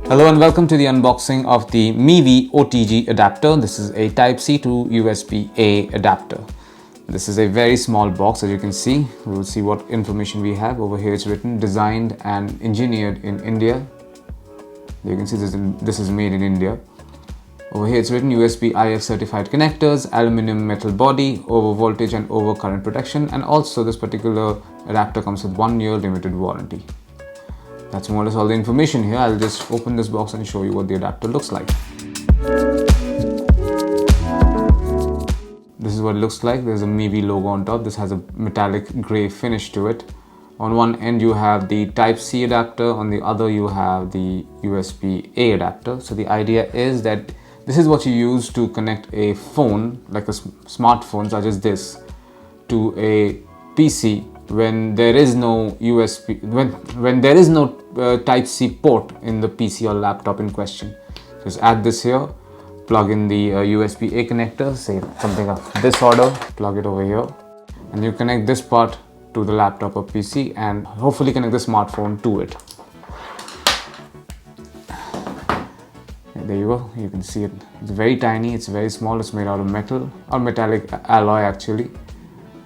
Hello and welcome to the unboxing of the Mivi OTG adapter. This is a Type-C to USB-A adapter. This is a very small box, as you can see. We will see what information we have. Over here it's written designed and engineered in India. You can see this is made in India. Over here it's written USB-IF certified connectors, aluminum metal body, over voltage and over current protection, and also this particular adapter comes with 1 year limited warranty. That's more or less all the information here. I'll just open this box and show you what the adapter looks like. This is what it looks like. There's a Mivi logo on top. This has a metallic grey finish to it. On one end you have the Type-C adapter, on the other you have the USB-A adapter. So the idea is that this is what you use to connect a phone, like a smartphone such as this, to a PC when there is no USB, when there is no Type-C port in the PC or laptop in question. Just add this here, plug in the USB-A connector, say something of this order, plug it over here, and you connect this part to the laptop or PC and hopefully connect the smartphone to it. And there you go, you can see it. It's very tiny, it's very small, it's made out of metal or metallic alloy actually,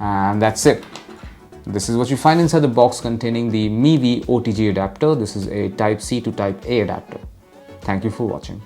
and that's it. This is what you find inside the box containing the Mivi OTG adapter. This is a Type-C to Type-A adapter. Thank you for watching.